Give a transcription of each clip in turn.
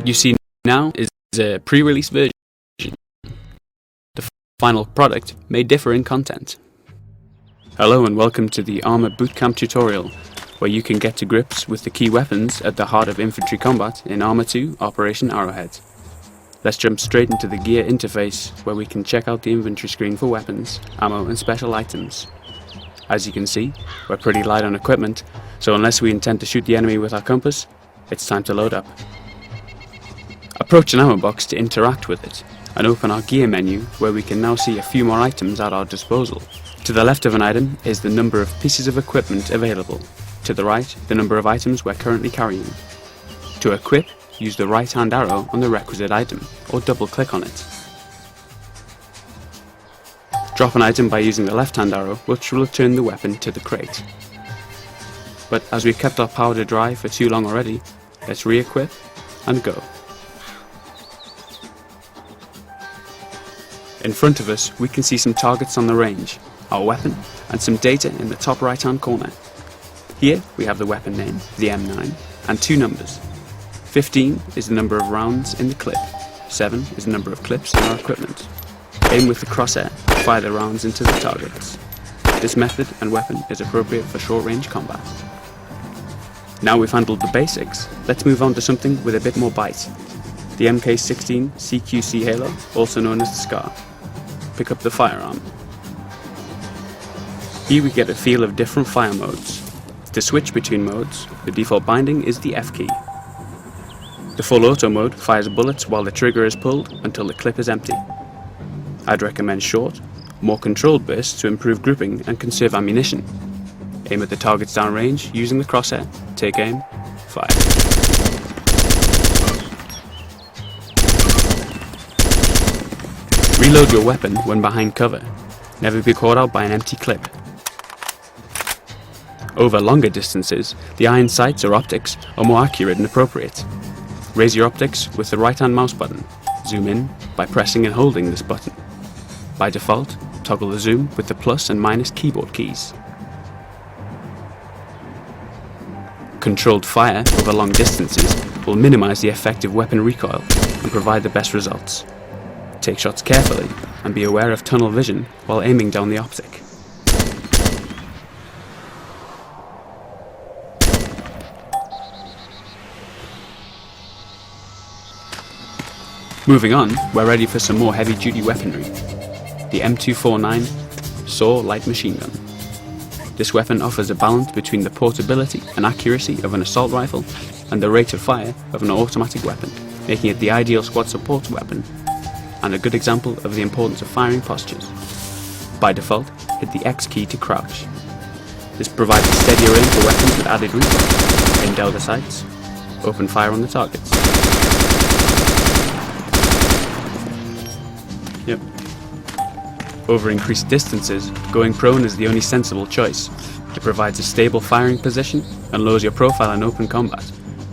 What you see now is a pre-release version. The final product may differ in content. Hello and welcome to the Armour Bootcamp tutorial, where you can get to grips with the key weapons at the heart of infantry combat in Arma 2 Operation Arrowhead. Let's jump straight into the gear interface, where we can check out the inventory screen for weapons, ammo and special items. As you can see, we're pretty light on equipment, so unless we intend to shoot the enemy with our compass, it's time to load up. Approach an ammo box to interact with it, and open our gear menu, where we can now see a few more items at our disposal. To the left of an item is the number of pieces of equipment available. To the right, the number of items we're currently carrying. To equip, use the right hand arrow on the requisite item, or double click on it. Drop an item by using the left hand arrow, which will return the weapon to the crate. But as we've kept our powder dry for too long already, let's re-equip and go. In front of us, we can see some targets on the range, our weapon, and some data in the top right hand corner. Here we have the weapon name, the M9, and two numbers. 15 is the number of rounds in the clip, 7 is the number of clips in our equipment. Aim with the crosshair, fire the rounds into the targets. This method and weapon is appropriate for short range combat. Now we've handled the basics, let's move on to something with a bit more bite. The MK16 CQC Halo, also known as the SCAR. Pick up the firearm. Here we get a feel of different fire modes. To switch between modes, the default binding is the F key. The full auto mode fires bullets while the trigger is pulled until the clip is empty. I'd recommend short, more controlled bursts to improve grouping and conserve ammunition. Aim at the targets downrange using the crosshair, take aim, fire. Reload your weapon when behind cover. Never be caught out by an empty clip. Over longer distances, the iron sights or optics are more accurate and appropriate. Raise your optics with the right-hand mouse button. Zoom in by pressing and holding this button. By default, toggle the zoom with the plus and minus keyboard keys. Controlled fire over long distances will minimize the effective weapon recoil and provide the best results. Take shots carefully and be aware of tunnel vision while aiming down the optic. Moving on, we're ready for some more heavy-duty weaponry. The M249 SAW light machine gun. This weapon offers a balance between the portability and accuracy of an assault rifle and the rate of fire of an automatic weapon, making it the ideal squad support weapon and a good example of the importance of firing postures. By default, hit the X key to crouch. This provides a steadier aim for weapons with added recoil. Aim down the sights, open fire on the targets. Yep. Over increased distances, going prone is the only sensible choice. It provides a stable firing position and lowers your profile in open combat,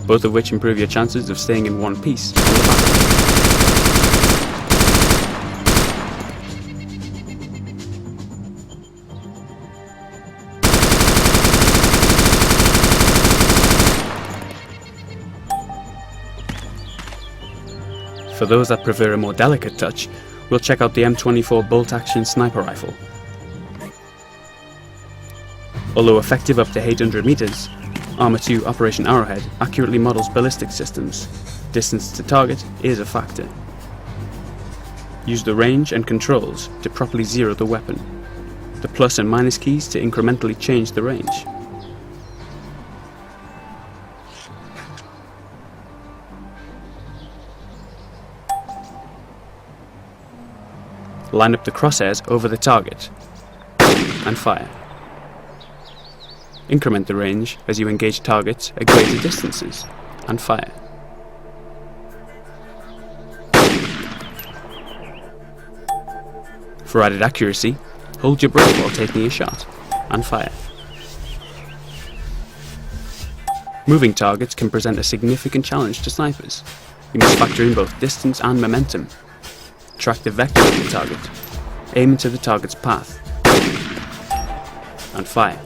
both of which improve your chances of staying in one piece on the battlefield. For those that prefer a more delicate touch, we'll check out the M24 bolt-action sniper rifle. Although effective up to 800 meters, Arma 2 Operation Arrowhead accurately models ballistic systems. Distance to target is a factor. Use the range and controls to properly zero the weapon. The plus and minus keys to incrementally change the range. Line up the crosshairs over the target and fire. Increment the range as you engage targets at greater distances and fire. For added accuracy, hold your breath while taking a shot and fire. Moving targets can present a significant challenge to snipers. You must factor in both distance and momentum. Track the vector of the target, aim into the target's path, and fire.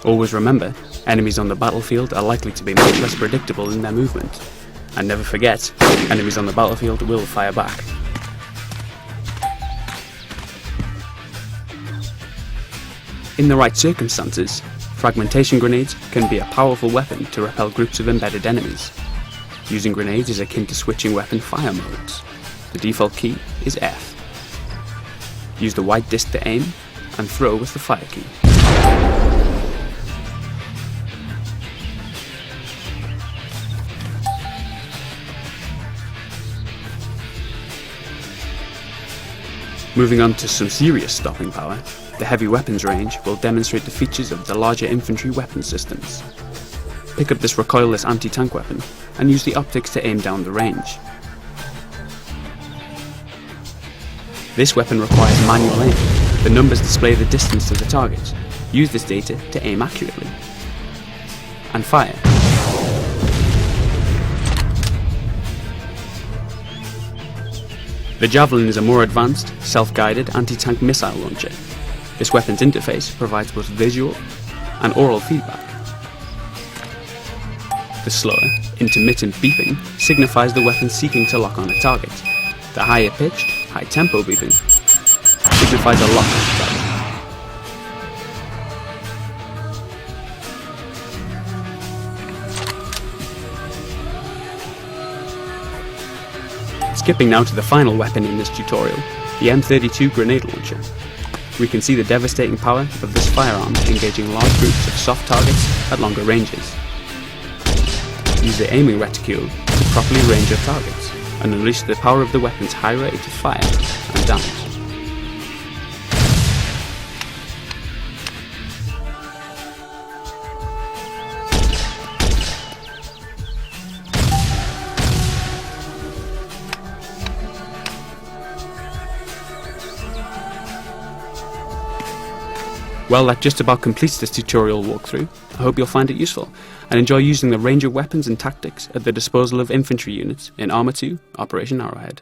Always remember, enemies on the battlefield are likely to be much less predictable in their movement. And never forget, enemies on the battlefield will fire back. In the right circumstances, fragmentation grenades can be a powerful weapon to repel groups of embedded enemies. Using grenades is akin to switching weapon fire modes. The default key is F. Use the white disc to aim, and throw with the fire key. Moving on to some serious stopping power, the heavy weapons range will demonstrate the features of the larger infantry weapon systems. Pick up this recoilless anti-tank weapon and use the optics to aim down the range. This weapon requires manual aim. The numbers display the distance to the target. Use this data to aim accurately. And fire. The Javelin is a more advanced, self-guided anti-tank missile launcher. This weapon's interface provides both visual and oral feedback. The slower, intermittent beeping signifies the weapon seeking to lock on a target. The higher pitched, high-tempo beeping signifies a lock on the target. Skipping now to the final weapon in this tutorial, the M32 grenade launcher. We can see the devastating power of this firearm engaging large groups of soft targets at longer ranges. Use the aiming reticule to properly range your targets and unleash the power of the weapon's high rate of fire and damage. Well, that just about completes this tutorial walkthrough. I hope you'll find it useful and enjoy using the range of weapons and tactics at the disposal of infantry units in Arma 2 Operation Arrowhead.